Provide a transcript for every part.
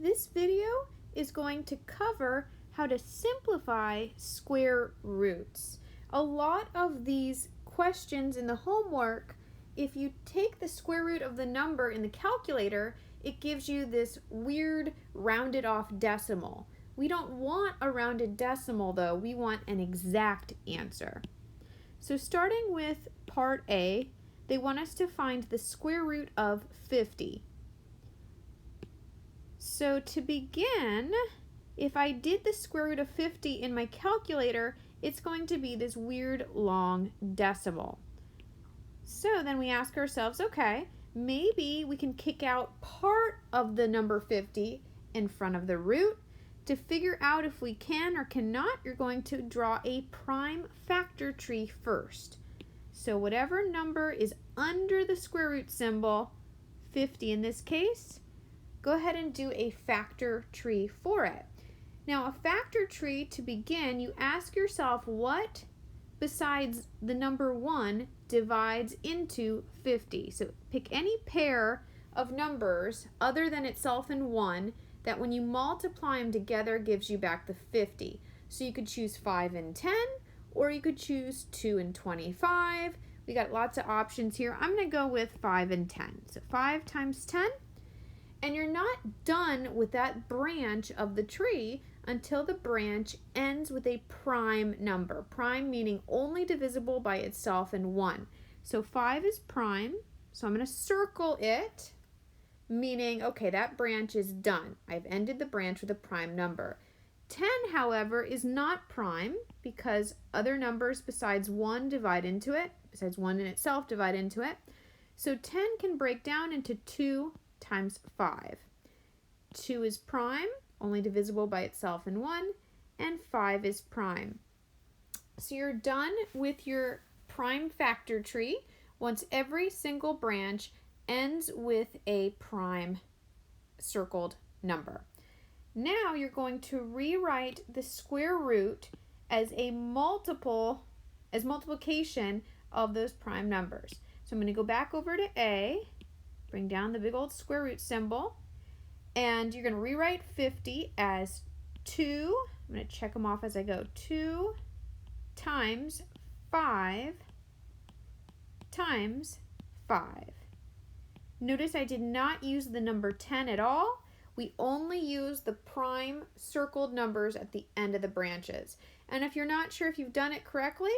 This video is going to cover how to simplify square roots. A lot of these questions in the homework, if you take the square root of the number in the calculator, it gives you this weird rounded off decimal. We don't want a rounded decimal though, we want an exact answer. So starting with part A, they want us to find the square root of 50. So to begin, if I did the square root of 50 in my calculator, it's going to be this weird long decimal. So then we ask ourselves, okay, maybe we can kick out part of the number 50 in front of the root. To figure out if we can or cannot, you're going to draw a prime factor tree first. So whatever number is under the square root symbol, 50 in this case, go ahead and do a factor tree for it. Now a factor tree, to begin, you ask yourself what besides the number 1 divides into 50. So pick any pair of numbers other than itself and 1 that when you multiply them together gives you back the 50. So you could choose 5 and 10, or you could choose 2 and 25. We got lots of options here. I'm going to go with 5 and 10. So 5 times 10. And you're not done with that branch of the tree until the branch ends with a prime number. Prime meaning only divisible by itself and 1. So 5 is prime, so I'm going to circle it, meaning, okay, that branch is done. I've ended the branch with a prime number. 10, however, is not prime because other numbers besides 1 divide into it, besides 1 in itself divide into it. So 10 can break down into 2 times 5. 2 is prime, only divisible by itself and 1, and 5 is prime. So you're done with your prime factor tree once every single branch ends with a prime circled number. Now you're going to rewrite the square root as multiplication of those prime numbers. So I'm going to go back over to A, bring down the big old square root symbol, and you're going to rewrite 50 as 2, I'm going to check them off as I go, 2 times 5 times 5. Notice I did not use the number 10 at all. We only use the prime circled numbers at the end of the branches. And if you're not sure if you've done it correctly,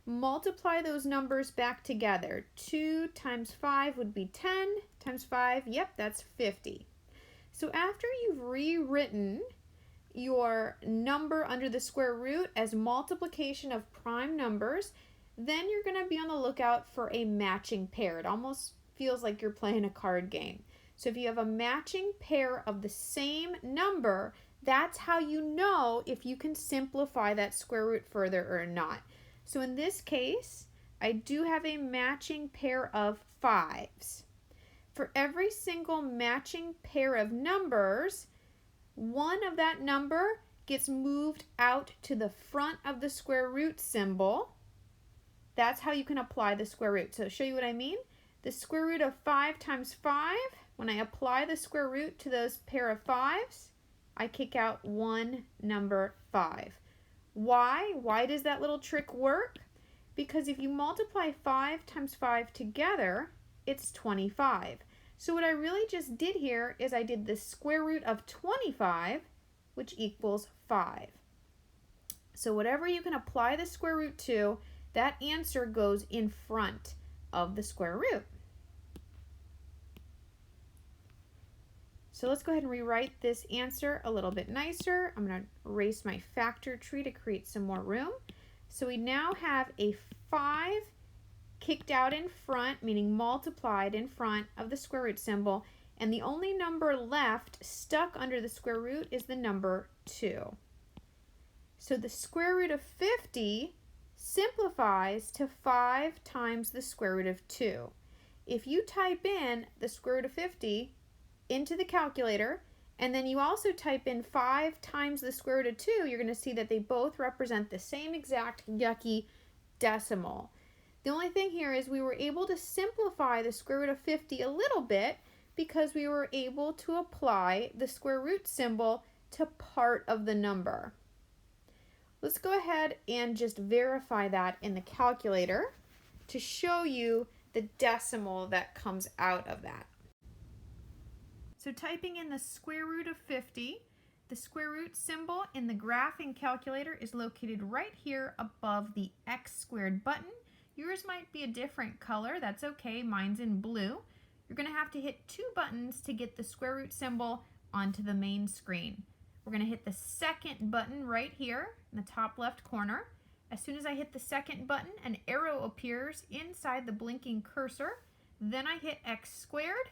multiply those numbers back together. 2 times 5 would be 10 times 5, yep, that's 50. So after you've rewritten your number under the square root as multiplication of prime numbers, then you're going to be on the lookout for a matching pair. It almost feels like you're playing a card game. So if you have a matching pair of the same number, that's how you know if you can simplify that square root further or not. So in this case, I do have a matching pair of 5s. For every single matching pair of numbers, one of that number gets moved out to the front of the square root symbol. That's how you can apply the square root. So to show you what I mean, the square root of 5 times 5, when I apply the square root to those pair of 5s, I kick out one number 5. Why? Why does that little trick work? Because if you multiply 5 times 5 together, it's 25. So what I really just did here is I did the square root of 25, which equals 5. So whatever you can apply the square root to, that answer goes in front of the square root. So let's go ahead and rewrite this answer a little bit nicer. I'm going to erase my factor tree to create some more room. So we now have a 5 kicked out in front, meaning multiplied in front of the square root symbol, and the only number left stuck under the square root is the number 2. So the square root of 50 simplifies to 5 times the square root of 2. If you type in the square root of 50 into the calculator, and then you also type in 5 times the square root of 2, you're going to see that they both represent the same exact yucky decimal. The only thing here is we were able to simplify the square root of 50 a little bit because we were able to apply the square root symbol to part of the number. Let's go ahead and just verify that in the calculator to show you the decimal that comes out of that. So typing in the square root of 50, the square root symbol in the graphing calculator is located right here above the x squared button. Yours might be a different color, that's okay, mine's in blue. You're going to have to hit 2 buttons to get the square root symbol onto the main screen. We're going to hit the second button right here in the top left corner. As soon as I hit the second button, an arrow appears inside the blinking cursor. Then I hit x squared,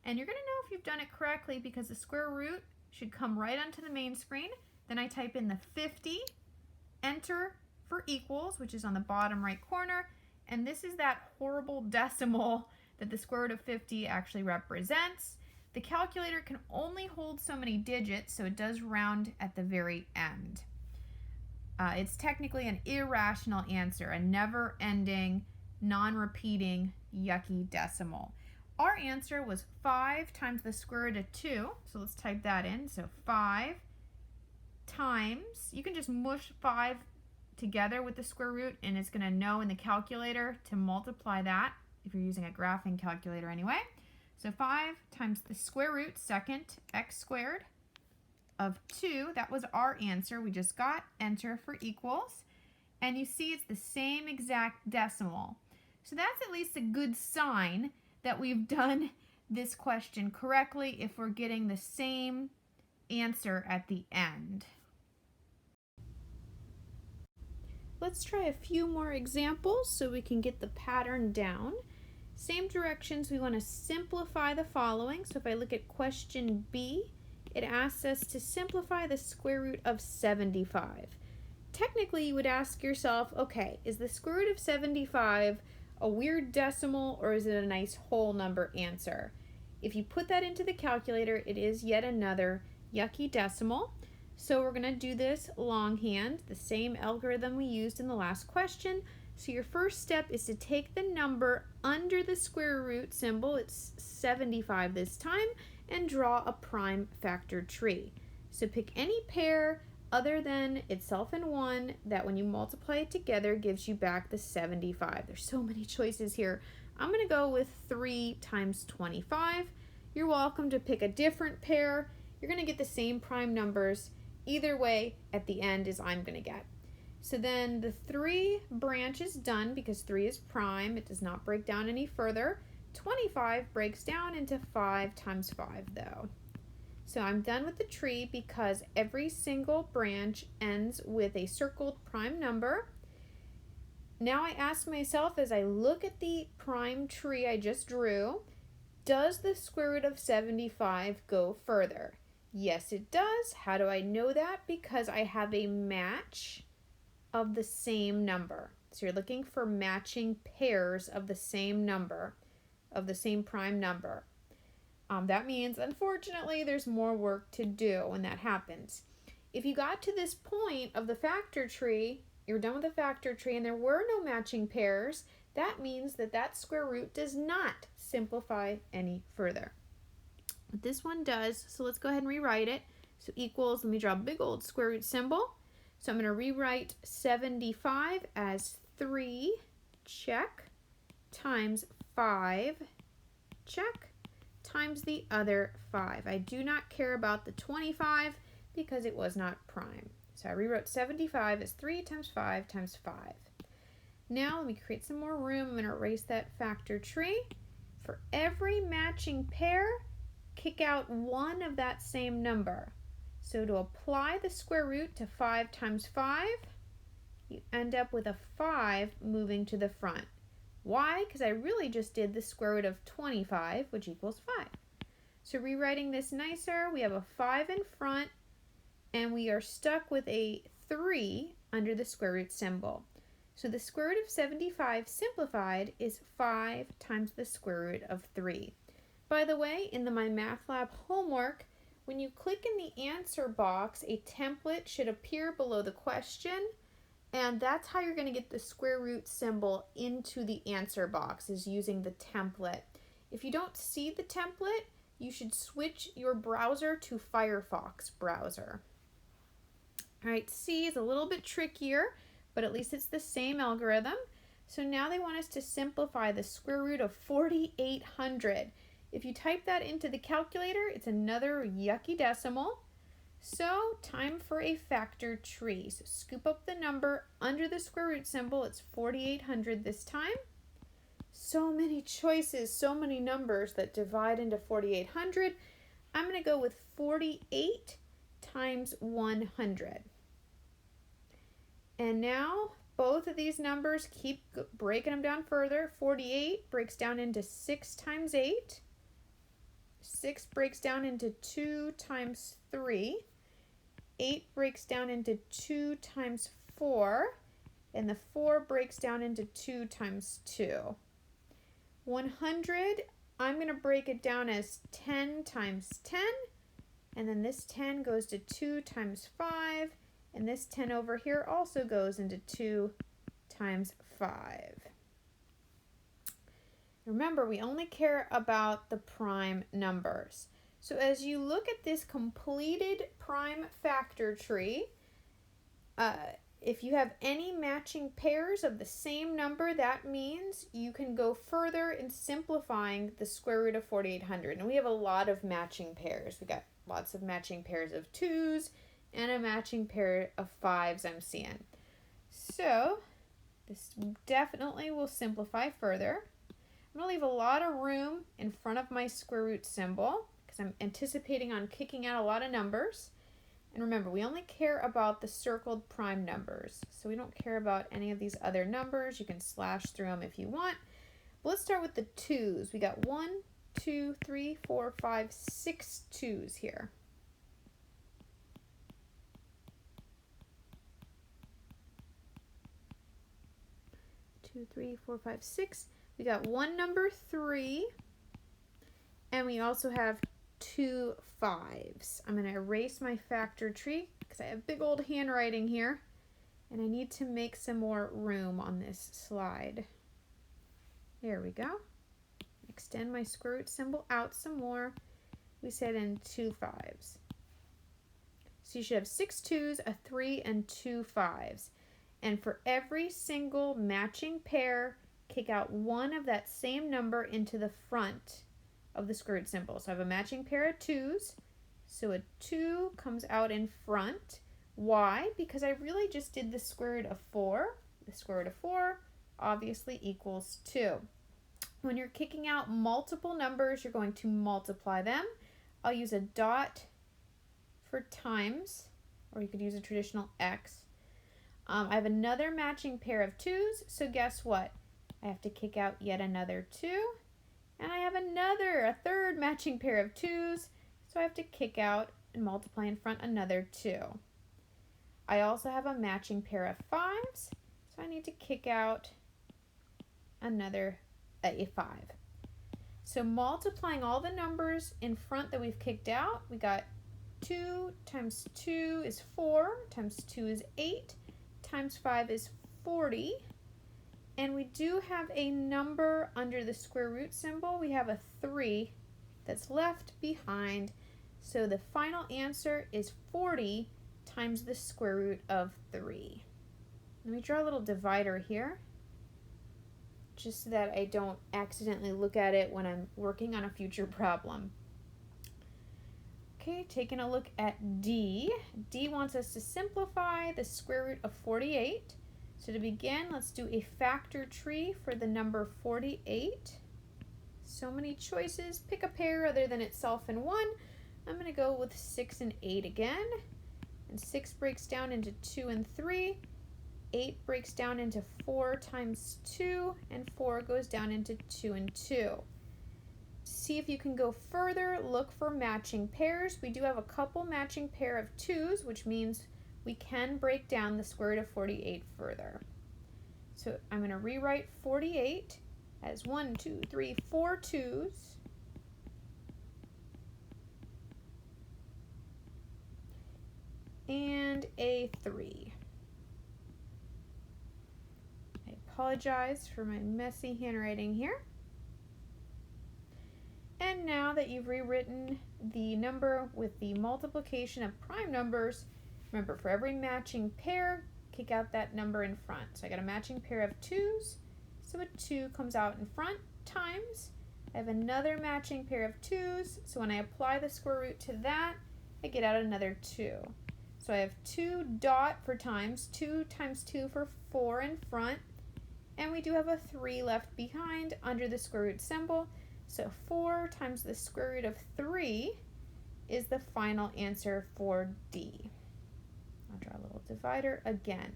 and you're going to know if you've done it correctly because the square root should come right onto the main screen. Then I type in the 50, enter for equals, which is on the bottom right corner, and this is that horrible decimal that the square root of 50 actually represents. The calculator can only hold so many digits, so it does round at the very end. It's technically an irrational answer, a never-ending, non-repeating, yucky decimal. Our answer was 5 times the square root of 2, so let's type that in. So 5 times, you can just mush 5 together with the square root, and it's going to know in the calculator to multiply that, if you're using a graphing calculator anyway. So 5 times the square root, second, x squared, of 2, that was our answer. We just got enter for equals. And you see it's the same exact decimal. So that's at least a good sign that we've done this question correctly if we're getting the same answer at the end. Let's try a few more examples so we can get the pattern down. Same directions, we want to simplify the following. So if I look at question B, it asks us to simplify the square root of 75. Technically, you would ask yourself, okay, is the square root of 75 a weird decimal or is it a nice whole number answer? If you put that into the calculator, it is yet another yucky decimal. So we're going to do this longhand, the same algorithm we used in the last question. So your first step is to take the number under the square root symbol, it's 75 this time, and draw a prime factor tree. So pick any pair other than itself and 1 that when you multiply it together gives you back the 75. There's so many choices here. I'm going to go with 3 times 25. You're welcome to pick a different pair. You're going to get the same prime numbers. Either way, at the end is I'm going to get. So then the 3 branch is done because 3 is prime. It does not break down any further. 25 breaks down into 5 times 5 though. So I'm done with the tree because every single branch ends with a circled prime number. Now I ask myself as I look at the prime tree I just drew, does the square root of 75 go further? Yes, it does. How do I know that? Because I have a match of the same number. So you're looking for matching pairs of the same number, of the same prime number. That means, unfortunately, there's more work to do when that happens. If you got to this point of the factor tree, you're done with the factor tree and there were no matching pairs, that means that that square root does not simplify any further. But this one does, so let's go ahead and rewrite it. So equals, let me draw a big old square root symbol. So I'm going to rewrite 75 as 3, check, times 5, check, times the other 5. I do not care about the 25 because it was not prime. So I rewrote 75 as 3 times 5 times 5. Now let me create some more room. I'm going to erase that factor tree. For every matching pair, kick out one of that same number. So to apply the square root to 5 times 5, you end up with a 5 moving to the front. Why? Because I really just did the square root of 25, which equals 5. So rewriting this nicer, we have a 5 in front, and we are stuck with a 3 under the square root symbol. So the square root of 75 simplified is 5 times the square root of 3. By the way, in the My Math Lab homework, when you click in the answer box, a template should appear below the question, and that's how you're going to get the square root symbol into the answer box, is using the template. If you don't see the template, you should switch your browser to Firefox browser. All right, C is a little bit trickier, but at least it's the same algorithm. So now they want us to simplify the square root of 4,800. If you type that into the calculator, it's another yucky decimal. So time for a factor tree. So scoop up the number under the square root symbol. It's 4,800 this time. So many choices, so many numbers that divide into 4,800. I'm going to go with 48 times 100. And now both of these numbers, keep breaking them down further. 48 breaks down into 6 times 8. 6 breaks down into 2 times 3. 8 breaks down into 2 times 4. And the 4 breaks down into 2 times 2. 100, I'm going to break it down as 10 times 10. And then this 10 goes to 2 times 5. And this 10 over here also goes into 2 times 5. Remember, we only care about the prime numbers. So as you look at this completed prime factor tree, if you have any matching pairs of the same number, that means you can go further in simplifying the square root of 4,800. And we have a lot of matching pairs. We got lots of matching pairs of 2s and a matching pair of 5s I'm seeing. So this definitely will simplify further. I'm going to leave a lot of room in front of my square root symbol because I'm anticipating on kicking out a lot of numbers. And remember, we only care about the circled prime numbers. So we don't care about any of these other numbers. You can slash through them if you want. But let's start with the 2s. We got 1, 2, 3, 4, 5, 6 2s here. 2, 3, 4, 5, 6. We got one number 3, and we also have 2 5s. I'm going to erase my factor tree because I have big old handwriting here, and I need to make some more room on this slide. There we go. Extend my square root symbol out some more. We said in 2 5s. So you should have 6 2s, a 3, and 2 5s. And for every single matching pair, kick out one of that same number into the front of the square root symbol. So I have a matching pair of 2s. So a 2 comes out in front. Why? Because I really just did the square root of 4. The square root of 4 obviously equals 2. When you're kicking out multiple numbers, you're going to multiply them. I'll use a dot for times, or you could use a traditional X. I have another matching pair of 2s, so guess what? I have to kick out yet another 2, and I have a third matching pair of 2s, so I have to kick out and multiply in front another 2. I also have a matching pair of 5s, so I need to kick out another a 5. So multiplying all the numbers in front that we've kicked out, we got 2 times 2 is 4, times 2 is 8, times 5 is 40. And we do have a number under the square root symbol. We have a 3 that's left behind. So the final answer is 40 times the square root of 3. Let me draw a little divider here, just so that I don't accidentally look at it when I'm working on a future problem. Okay, taking a look at D. D wants us to simplify the square root of 48. So to begin, let's do a factor tree for the number 48. So many choices. Pick a pair other than itself and 1. I'm going to go with 6 and 8 again. And 6 breaks down into 2 and 3. 8 breaks down into 4 times 2. And 4 goes down into 2 and 2. See if you can go further, look for matching pairs. We do have a couple matching pair of 2s, which means we can break down the square root of 48 further. So I'm going to rewrite 48 as 1, 2, 3, 4 2s. And a 3. I apologize for my messy handwriting here. now that you've rewritten the number with the multiplication of prime numbers, remember for every matching pair, kick out that number in front. So I got a matching pair of 2s, so a 2 comes out in front, times I have another matching pair of 2s, so when I apply the square root to that, I get out another 2. So I have 2 dot for times, 2 times 2 for 4 in front, and we do have a 3 left behind under the square root symbol. So 4 times the square root of 3 is the final answer for D. I'll draw a little divider again.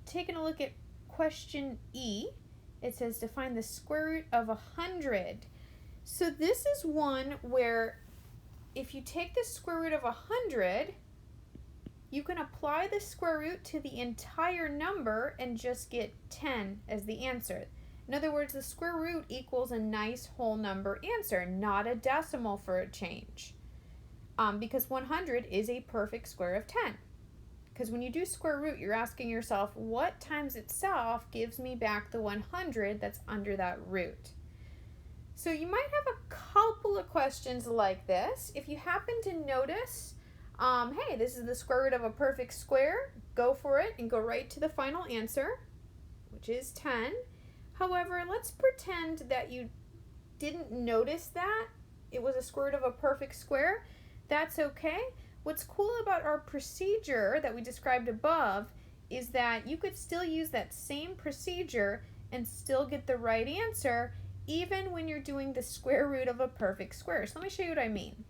Taking a look at question E, it says to find the square root of 100. So this is one where if you take the square root of 100, you can apply the square root to the entire number and just get 10 as the answer. In other words, the square root equals a nice whole number answer, not a decimal for a change. Because 100 is a perfect square of 10. Because when you do square root, you're asking yourself, what times itself gives me back the 100 that's under that root? So you might have a couple of questions like this. If you happen to notice, hey, this is the square root of a perfect square, go for it and go right to the final answer, which is 10. However, let's pretend that you didn't notice that it was a square root of a perfect square. That's okay. What's cool about our procedure that we described above is that you could still use that same procedure and still get the right answer even when you're doing the square root of a perfect square. So let me show you what I mean.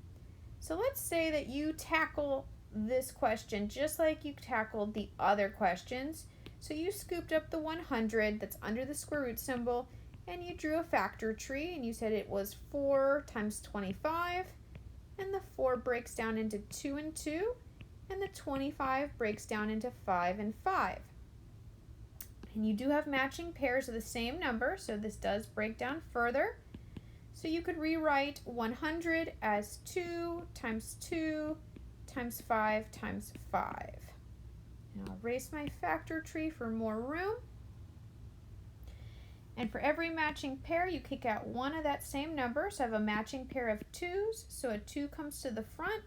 So let's say that you tackle this question just like you tackled the other questions. So you scooped up the 100 that's under the square root symbol and you drew a factor tree and you said it was 4 times 25, and the 4 breaks down into 2 and 2, and the 25 breaks down into 5 and 5. And you do have matching pairs of the same number, so this does break down further. So you could rewrite 100 as 2 times 2 times 5 times 5. And I'll erase my factor tree for more room. And for every matching pair, you kick out one of that same number. So I have a matching pair of 2s, so a 2 comes to the front,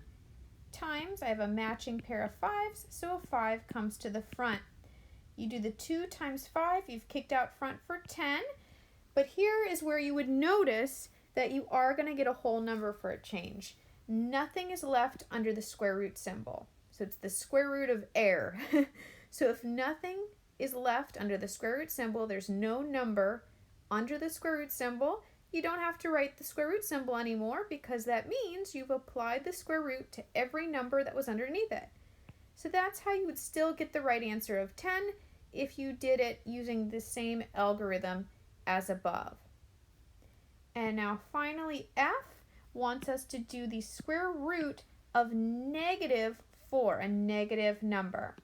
times I have a matching pair of 5s, so a 5 comes to the front. You do the 2 times 5, you've kicked out front for 10, but here is where you would notice that you are going to get a whole number for a change. Nothing is left under the square root symbol. So it's the square root of error. So if nothing is left under the square root symbol, there's no number under the square root symbol, you don't have to write the square root symbol anymore because that means you've applied the square root to every number that was underneath it. So that's how you would still get the right answer of 10 if you did it using the same algorithm as above. And now finally, F wants us to do the square root of -4, a negative number.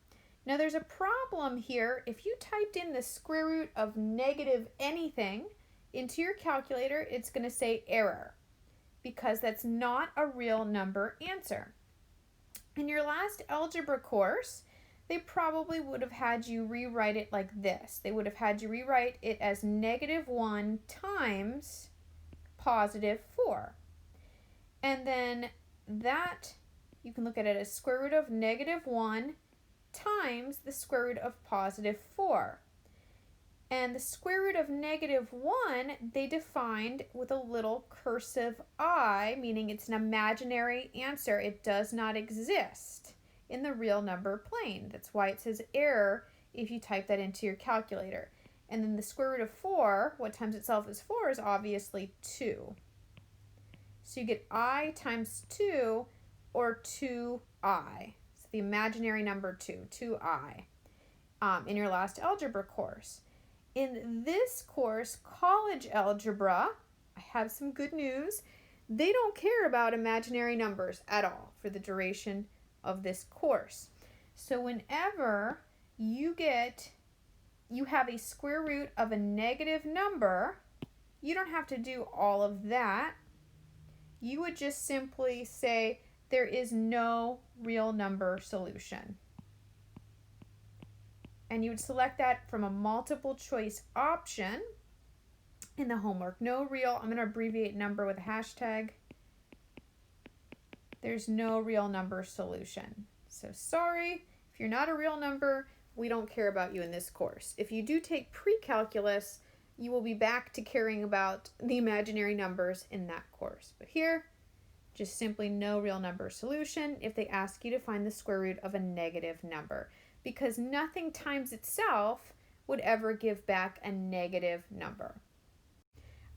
Now there's a problem here. If you typed in the square root of negative anything into your calculator, it's going to say error because that's not a real number answer. In your last algebra course, they probably would have had you rewrite it like this. They would have had you rewrite it as -1 times +4. And then that, you can look at it as square root of -1 times the square root of +4. And the square root of -1, they defined with a little cursive I, meaning it's an imaginary answer. It does not exist in the real number plane. That's why it says error if you type that into your calculator. And then the square root of 4, what times itself is 4, is obviously 2. So you get I times 2, or 2I. So the imaginary number 2, 2I, in your last algebra course. In this course, college algebra, I have some good news. They don't care about imaginary numbers at all for the duration of this course. So whenever you have a square root of a negative number, you don't have to do all of that. You would just simply say there is no real number solution. And you would select that from a multiple choice option. in the homework. No real, I'm going to abbreviate number with a hashtag. There's no real number solution. So sorry, if you're not a real number, we don't care about you in this course. If you do take pre-calculus, you will be back to caring about the imaginary numbers in that course. But here, just simply no real number solution if they ask you to find the square root of a negative number, because nothing times itself would ever give back a negative number.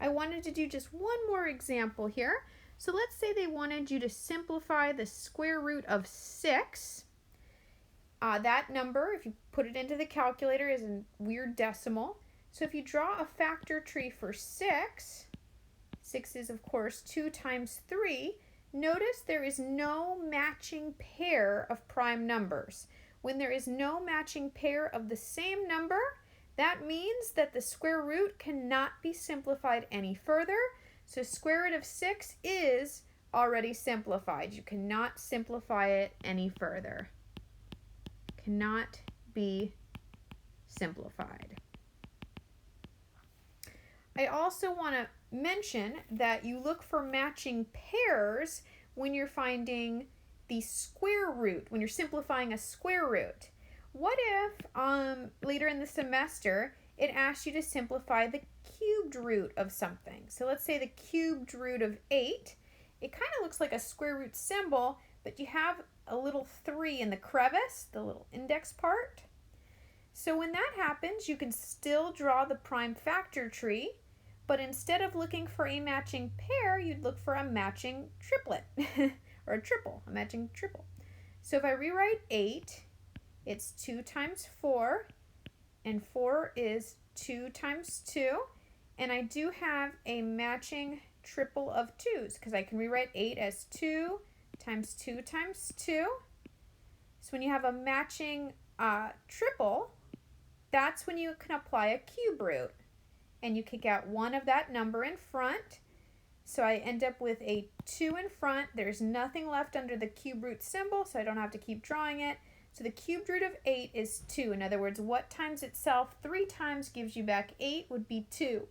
I wanted to do just one more example here. So let's say they wanted you to simplify the square root of 6. That number, if you put it into the calculator, is a weird decimal. So if you draw a factor tree for 6, 6 is of course 2 times 3, notice there is no matching pair of prime numbers. When there is no matching pair of the same number, that means that the square root cannot be simplified any further. So square root of 6 is already simplified. You cannot simplify it any further. Cannot be simplified. I also want to mention that you look for matching pairs when you're finding the square root, when you're simplifying a square root. What if later in the semester it asks you to simplify the cubed root of something? So let's say the cubed root of 8. It kind of looks like a square root symbol, but you have a little 3 in the crevice, the little index part. So when that happens, you can still draw the prime factor tree, but instead of looking for a matching pair, you'd look for a matching triplet, or a triple, a matching triple. So if I rewrite 8, it's 2 times 4, and 4 is 2 times 2, and I do have a matching triple of 2's, because I can rewrite 8 as 2 times 2 times 2. So when you have a matching triple, that's when you can apply a cube root. And you kick out one of that number in front. So I end up with a 2 in front. There's nothing left under the cube root symbol, so I don't have to keep drawing it. So the cubed root of 8 is 2. In other words, what times itself 3 times gives you back 8 would be 2.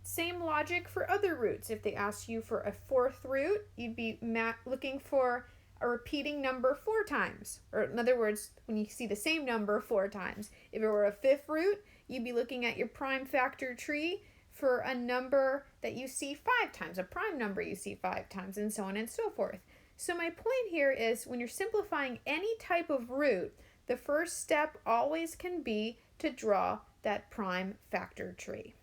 Same logic for other roots. If they ask you for a 4th root, you'd be looking for a repeating number 4 times. Or in other words, when you see the same number 4 times. If it were a 5th root, you'd be looking at your prime factor tree for a number that you see 5 times, a prime number you see 5 times, and so on and so forth. So my point here is when you're simplifying any type of root, the first step always can be to draw that prime factor tree.